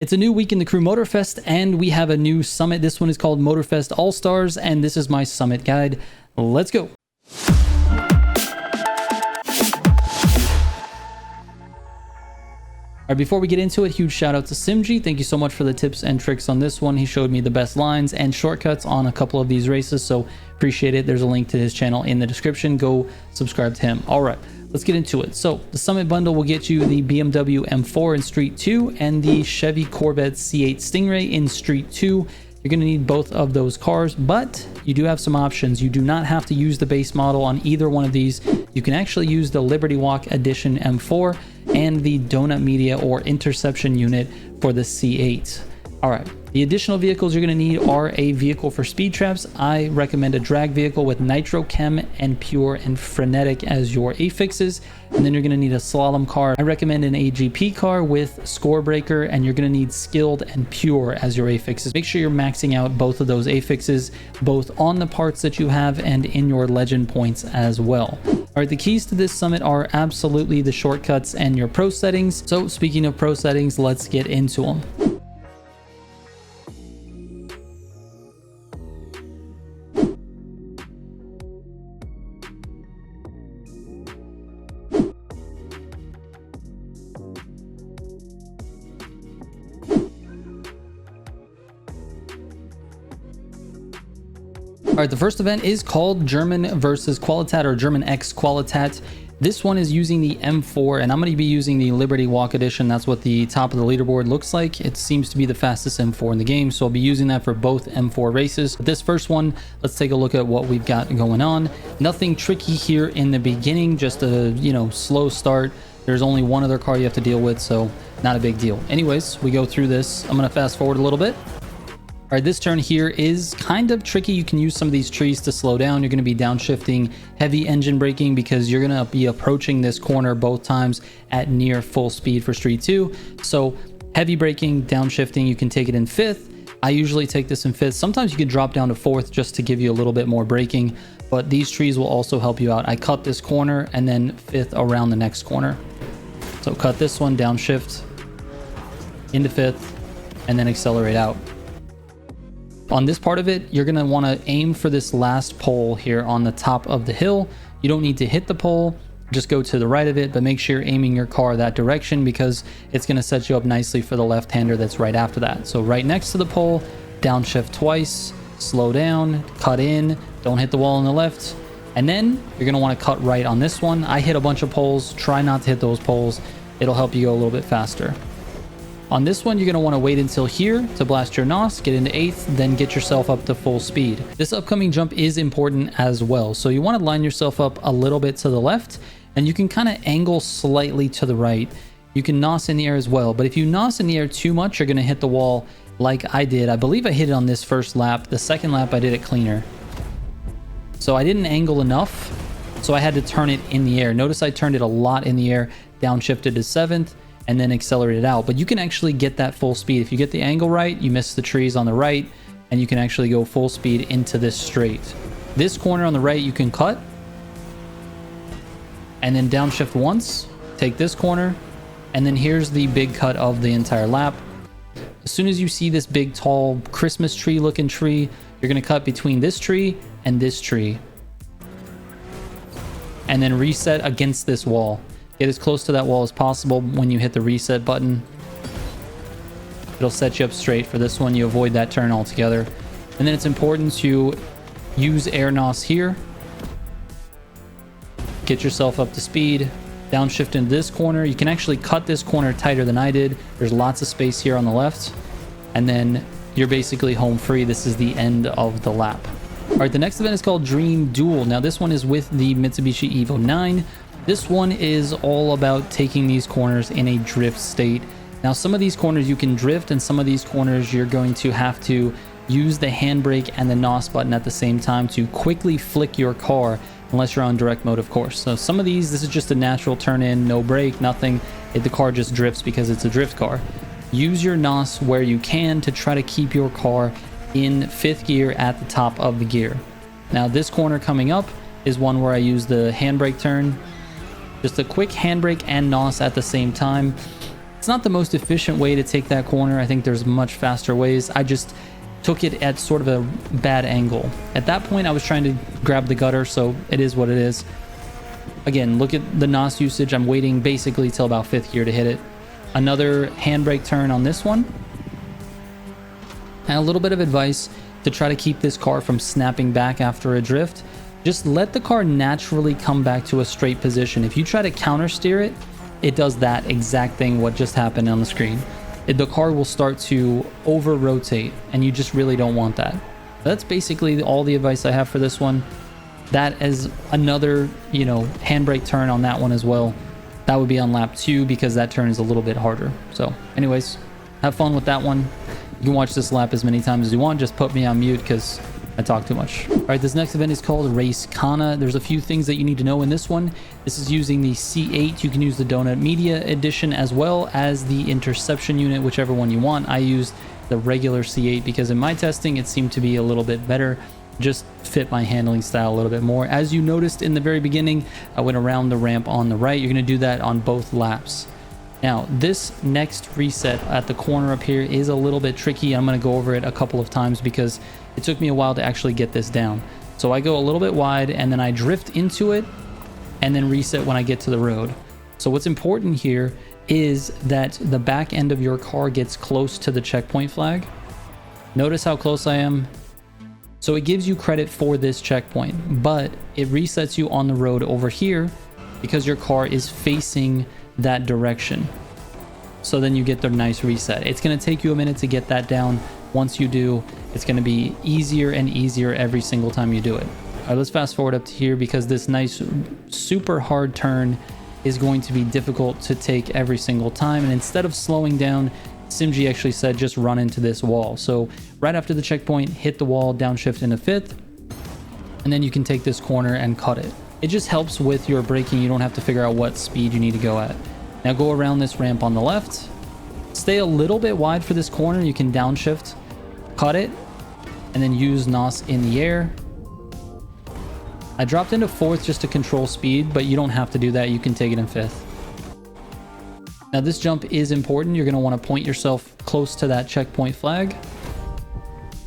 It's a new week in the Crew MotorFest, and we have a new summit. This one is called MotorFest All-Stars, and this is my summit guide. Let's go. All right, before we get into it, huge shout out to Simgii. Thank you so much for the tips and tricks on this one. He showed me the best lines and shortcuts on a couple of these races, so appreciate it. There's a link to his channel in the description. Go subscribe to him. All right, let's get into it. So the Summit Bundle will get you the BMW M4 in Street 2 and the Chevy Corvette C8 Stingray in Street 2. You're going to need both of those cars, but you do have some options. You do not have to use the base model on either one of these. You can actually use the Liberty Walk Edition M4 and the Donut Media or Interception unit for the C8. All right, the additional vehicles you're going to need are a vehicle for speed traps. I recommend a drag vehicle with Nitro Chem and Pure and Frenetic as your affixes. And then you're going to need a slalom car. I recommend an AGP car with Score Breaker, and you're going to need Skilled and Pure as your affixes. Make sure you're maxing out both of those affixes, both on the parts that you have and in your legend points as well. All right, the keys to this summit are absolutely the shortcuts and your pro settings. So speaking of pro settings, let's get into them. All right, the first event is called German versus Qualitat, or German X Qualitat. This one is using the M4, and I'm going to be using the Liberty Walk Edition. That's what the top of the leaderboard looks like. It seems to be the fastest M4 in the game, so I'll be using that for both M4 races. But this first one, let's take a look at what we've got going on. Nothing tricky here in the beginning, just a, slow start. There's only one other car you have to deal with, so not a big deal. Anyways, we go through this. I'm going to fast forward a little bit. All right, this turn here is kind of tricky. You can use some of these trees to slow down. You're going to be downshifting heavy engine braking because you're going to be approaching this corner both times at near full speed for Street 2. So heavy braking, downshifting, you can take it in 5th. I usually take this in 5th. Sometimes you can drop down to 4th just to give you a little bit more braking, but these trees will also help you out. I cut this corner and then 5th around the next corner. So cut this one, downshift into 5th, and then accelerate out. On this part of it, you're going to want to aim for this last pole here on the top of the hill. You don't need to hit the pole, just go to the right of it, but make sure you're aiming your car that direction because it's going to set you up nicely for the left-hander that's right after that. So right next to the pole, downshift twice, slow down, cut in, don't hit the wall on the left, and then you're going to want to cut right on this one. I hit a bunch of poles. Try not to hit those poles. It'll help you go a little bit faster. On this one, you're going to want to wait until here to blast your NOS, get into 8th, then get yourself up to full speed. This upcoming jump is important as well. So you want to line yourself up a little bit to the left, and you can kind of angle slightly to the right. You can NOS in the air as well, but if you NOS in the air too much, you're going to hit the wall like I did. I believe I hit it on this first lap. The second lap, I did it cleaner. So I didn't angle enough, so I had to turn it in the air. Notice I turned it a lot in the air, downshifted to 7th, and then accelerate it out. But you can actually get that full speed. If you get the angle right, you miss the trees on the right, and you can actually go full speed into this straight. This corner on the right, you can cut, and then downshift once, take this corner, and then here's the big cut of the entire lap. As soon as you see this big, tall, Christmas tree looking tree, you're gonna cut between this tree and this tree, and then reset against this wall. Get as close to that wall as possible. When you hit the reset button, it'll set you up straight. For this one, you avoid that turn altogether. And then it's important to use air NOS here. Get yourself up to speed. Downshift into this corner. You can actually cut this corner tighter than I did. There's lots of space here on the left. And then you're basically home free. This is the end of the lap. All right, the next event is called Dream Duel. Now this one is with the Mitsubishi Evo 9. This one is all about taking these corners in a drift state. Now, some of these corners you can drift, and some of these corners you're going to have to use the handbrake and the NOS button at the same time to quickly flick your car, unless you're on direct mode, of course. So some of these, this is just a natural turn in, no brake, nothing. The car just drifts because it's a drift car. Use your NOS where you can to try to keep your car in 5th gear at the top of the gear. Now, this corner coming up is one where I use the handbrake turn. Just a quick handbrake and NOS at the same time. It's not the most efficient way to take that corner. I think there's much faster ways. I just took it at sort of a bad angle. At that point, I was trying to grab the gutter, so it is what it is. Again, look at the NOS usage. I'm waiting basically till about 5th gear to hit it. Another handbrake turn on this one. And a little bit of advice to try to keep this car from snapping back after a drift. Just let the car naturally come back to a straight position. If you try to counter steer it, it does that exact thing what just happened on the screen. The car will start to over rotate, and you just really don't want that. That's basically all the advice I have for this one. That is another, you know, handbrake turn on that one as well. That would be on lap 2 because that turn is a little bit harder. So anyways, have fun with that one. You can watch this lap as many times as you want. Just put me on mute because I talk too much. All right, this next event is called Racekhana. There's a few things that you need to know in this one. This is using the C8. You can use the Donut Media Edition as well as the Interception unit, whichever one you want. I used the regular C8 because in my testing, it seemed to be a little bit better. Just fit my handling style a little bit more. As you noticed in the very beginning, I went around the ramp on the right. You're going to do that on both laps. Now, this next reset at the corner up here is a little bit tricky. I'm going to go over it a couple of times because it took me a while to actually get this down. So I go a little bit wide and then I drift into it and then reset when I get to the road. So what's important here is that the back end of your car gets close to the checkpoint flag. Notice how close I am. So it gives you credit for this checkpoint, but it resets you on the road over here because your car is facing that direction. So then you get the nice reset. It's going to take you a minute to get that down. Once you do, it's going to be easier and easier every single time you do it. All right, let's fast forward up to here because this nice super hard turn is going to be difficult to take every single time. And instead of slowing down, Simgii actually said just run into this wall. So right after the checkpoint, hit the wall, downshift into 5th, and then you can take this corner and cut it. It just helps with your braking. You don't have to figure out what speed you need to go at. Now go around this ramp on the left. Stay a little bit wide for this corner. You can downshift, cut it, and then use NOS in the air. I dropped into 4th just to control speed, but you don't have to do that. You can take it in 5th. Now this jump is important. You're going to want to point yourself close to that checkpoint flag.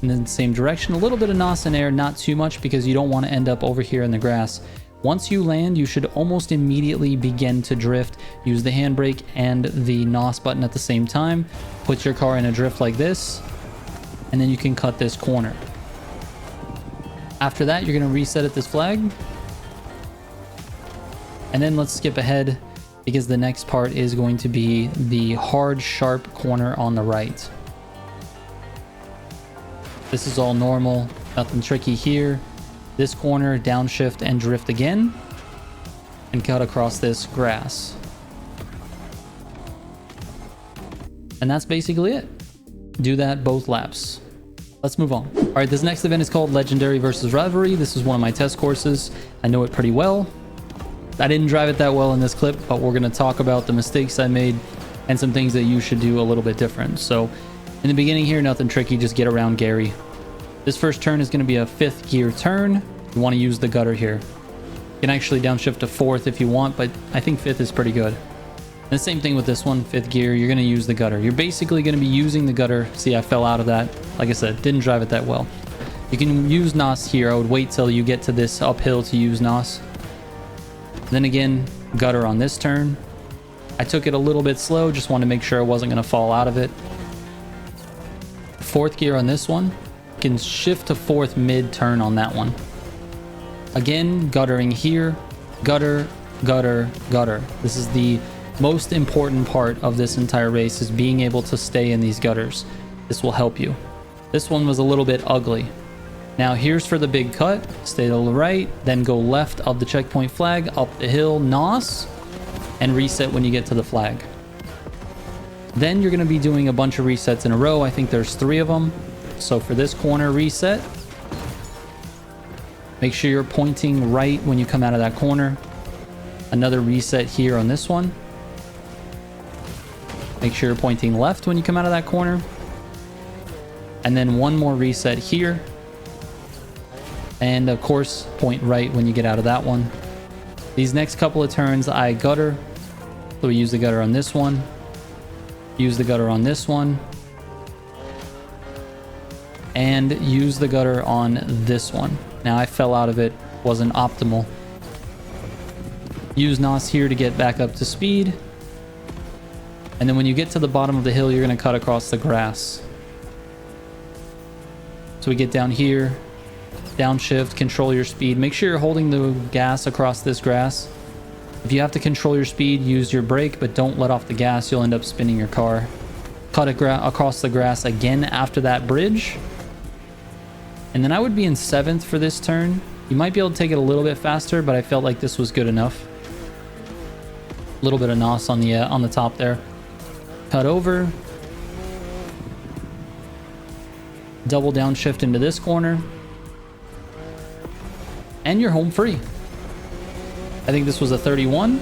And then same direction. A little bit of NOS in air, not too much because you don't want to end up over here in the grass. Once you land, you should almost immediately begin to drift. Use the handbrake and the NOS button at the same time. Put your car in a drift like this, and then you can cut this corner. After that, you're going to reset at this flag. And then let's skip ahead because the next part is going to be the hard, sharp corner on the right. This is all normal, nothing tricky here. This corner, downshift and drift again, and cut across this grass. And that's basically it. Do that both laps. Let's move on. All right, this next event is called Legendary versus Rivalry. This is one of my test courses. I know it pretty well. I didn't drive it that well in this clip, but we're going to talk about the mistakes I made and some things that you should do a little bit different. So in the beginning here, nothing tricky, just get around Gary. This first turn is going to be a 5th gear turn. You want to use the gutter here. You can actually downshift to 4th if you want, but I think 5th is pretty good. And the same thing with this one, 5th gear, you're going to use the gutter. You're basically going to be using the gutter. See, I fell out of that. Like I said, didn't drive it that well. You can use NOS here. I would wait till you get to this uphill to use NOS. Then again, gutter on this turn. I took it a little bit slow, just wanted to make sure I wasn't going to fall out of it. 4th gear on this one. You can shift to 4th mid-turn on that one. Again, guttering here. Gutter, gutter, gutter. This is the most important part of this entire race, is being able to stay in these gutters. This will help you. This one was a little bit ugly. Now here's for the big cut. Stay to the right, then go left of the checkpoint flag, up the hill, NOS, and reset when you get to the flag. Then you're going to be doing a bunch of resets in a row. I think there's 3 of them. So for this corner reset, make sure you're pointing right when you come out of that corner. Another reset here on this one. Make sure you're pointing left when you come out of that corner. And then one more reset here. And of course, point right when you get out of that one. These next couple of turns, I gutter. So we use the gutter on this one. use the gutter on this one, and use the gutter on this one. Now I fell out of it, wasn't optimal. Use NOS here to get back up to speed. And then when you get to the bottom of the hill, you're going to cut across the grass. So we get down here, downshift, control your speed. Make sure you're holding the gas across this grass. If you have to control your speed, use your brake, but don't let off the gas. You'll end up spinning your car. Cut across the grass again after that bridge. And then I would be in 7th for this turn. You might be able to take it a little bit faster, but I felt like this was good enough. A little bit of NOS on the top there. Cut over. Double downshift into this corner. And you're home free. I think this was a 31.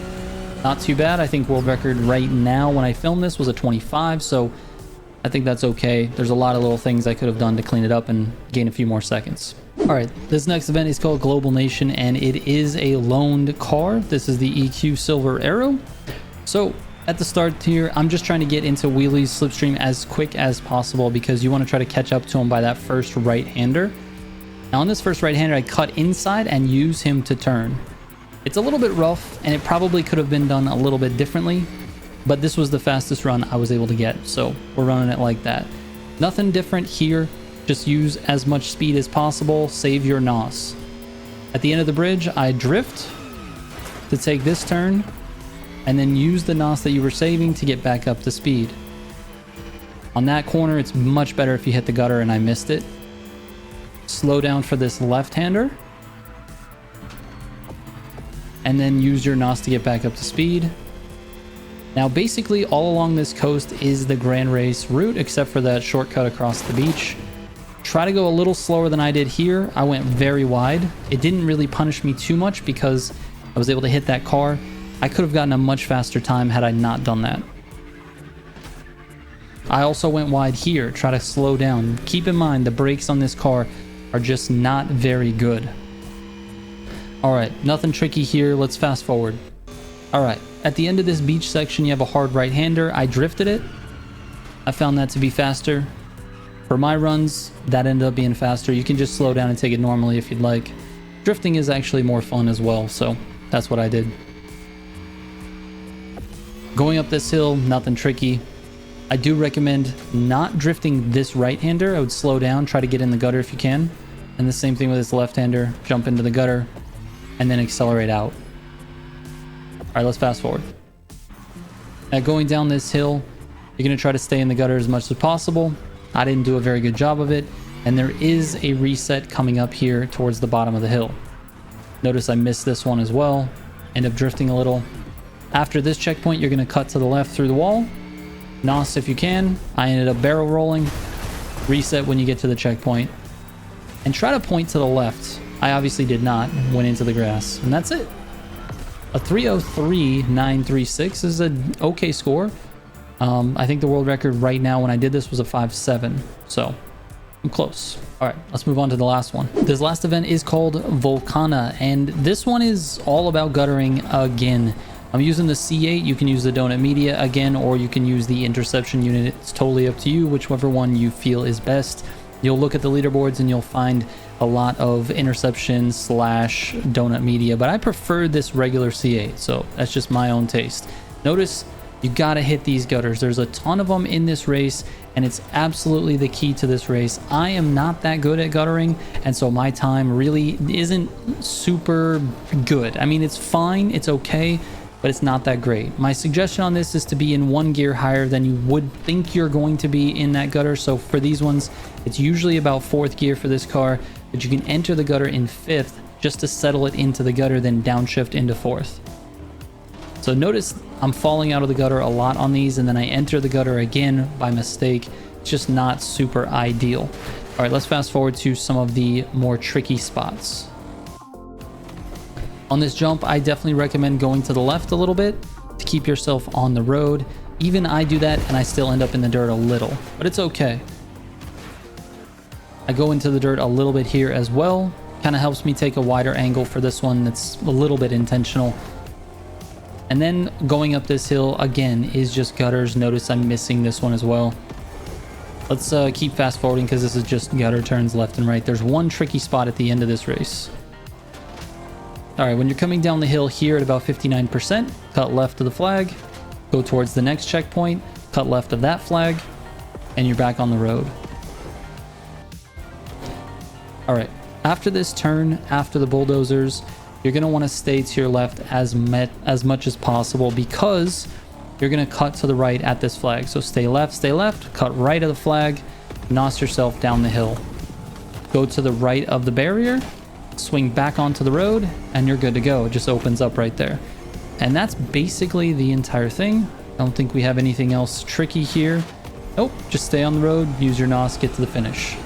Not too bad. I think world record right now when I filmed this was a 25, so I think that's okay. There's a lot of little things I could have done to clean it up and gain a few more seconds. All right, this next event is called Global Nation, and it is a loaned car. This is the EQ Silver Arrow. So at the start here, I'm just trying to get into wheelies slipstream as quick as possible because you want to try to catch up to him by that first right-hander. Now on this first right-hander, I cut inside and use him to turn. It's a little bit rough, and it probably could have been done a little bit differently, but this was the fastest run I was able to get, so we're running it like that. Nothing different here. Just use as much speed as possible. Save your NOS. At the end of the bridge, I drift to take this turn, and then use the NOS that you were saving to get back up to speed. On that corner, it's much better if you hit the gutter, and I missed it. Slow down for this left-hander. And then use your NOS to get back up to speed. Now basically all along this coast is the Grand Race route except for that shortcut across the beach. Try to go a little slower than I did here. I went very wide. It didn't really punish me too much because I was able to hit that car. I could have gotten a much faster time had I not done that. I also went wide here. Try to slow down. Keep in mind the brakes on this car are just not very good. Alright, nothing tricky here. Let's fast forward. Alright, at the end of this beach section, you have a hard right-hander. I drifted it. I found that to be faster. For my runs, that ended up being faster. You can just slow down and take it normally if you'd like. Drifting is actually more fun as well, so that's what I did. Going up this hill, nothing tricky. I do recommend not drifting this right-hander. I would slow down, try to get in the gutter if you can. And the same thing with this left-hander. Jump into the gutter and then accelerate out. All right, let's fast forward. Now going down this hill, you're going to try to stay in the gutter as much as possible. I didn't do a very good job of it, and there is a reset coming up here towards the bottom of the hill. Notice I missed this one as well. End up drifting a little. After this checkpoint, you're going to cut to the left through the wall. NOS if you can. I ended up barrel rolling. Reset when you get to the checkpoint. And try to point to the left. I obviously did not. Went into the grass. And that's it. A 3:03.936 is an okay score. I think the world record right now when I did this was a 5:7. So I'm close. All right, let's move on to the last one. This last event is called Volkhana, and this one is all about guttering again. I'm using the C8. You can use the donut media again, or you can use the interception unit. It's totally up to you, whichever one you feel is best. You'll look at the leaderboards and you'll find a lot of interception / donut media, but I prefer this regular C8, so that's just my own taste. Notice you gotta hit these gutters. There's a ton of them in this race, and it's absolutely the key to this race. I am not that good at guttering, and so my time really isn't super good. I mean, it's fine, it's okay, but it's not that great. My suggestion on this is to be in one gear higher than you would think you're going to be in that gutter. So for these ones, it's usually about 4th gear for this car, but you can enter the gutter in 5th just to settle it into the gutter, then downshift into 4th. So notice I'm falling out of the gutter a lot on these, and then I enter the gutter again by mistake. It's just not super ideal. All right, let's fast forward to some of the more tricky spots. On this jump, I definitely recommend going to the left a little bit to keep yourself on the road. Even I do that, and I still end up in the dirt a little, but it's okay. I go into the dirt a little bit here as well. Kind of helps me take a wider angle for this one. That's a little bit intentional. And then going up this hill again is just gutters. Notice I'm missing this one as well. Let's keep fast forwarding because this is just gutter turns left and right. There's one tricky spot at the end of this race. All right, when you're coming down the hill here at about 59%, cut left of the flag, go towards the next checkpoint, cut left of that flag, and you're back on the road. All right, after this turn, after the bulldozers, you're going to want to stay to your left as much as possible because you're going to cut to the right at this flag. So stay left, cut right of the flag, nos yourself down the hill. Go to the right of the barrier, swing back onto the road, and you're good to go. It just opens up right there. And that's basically the entire thing. I don't think we have anything else tricky here. Nope, just stay on the road, use your nos, get to the finish.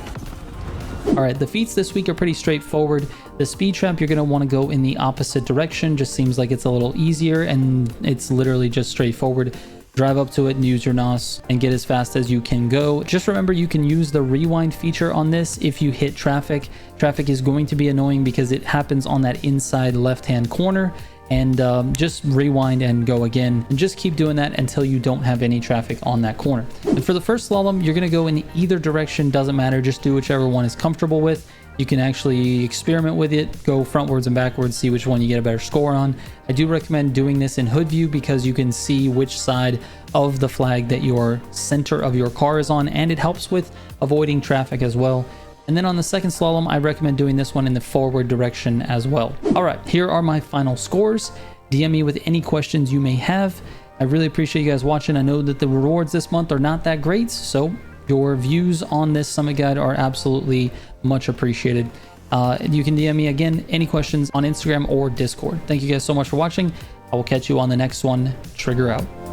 All right, the feats this week are pretty straightforward. The speed trap, you're going to want to go in the opposite direction. Just seems like it's a little easier, and it's literally just straightforward. Drive up to it and use your nos and get as fast as you can go. Just remember, you can use the rewind feature on this if you hit traffic. Traffic is going to be annoying because it happens on that inside left-hand corner. And just rewind and go again, and just keep doing that until you don't have any traffic on that corner. And for the first slalom, you're going to go in either direction, doesn't matter, just do whichever one is comfortable with. You can actually experiment with it, go frontwards and backwards, see which one you get a better score on. I do recommend doing this in hood view because you can see which side of the flag that your center of your car is on, and it helps with avoiding traffic as well. And then on the second slalom, I recommend doing this one in the forward direction as well. All right, here are my final scores. DM me with any questions you may have. I really appreciate you guys watching. I know that the rewards this month are not that great, so your views on this summit guide are absolutely much appreciated. You can DM me again, any questions on Instagram or Discord. Thank you guys so much for watching. I will catch you on the next one. Trigger out.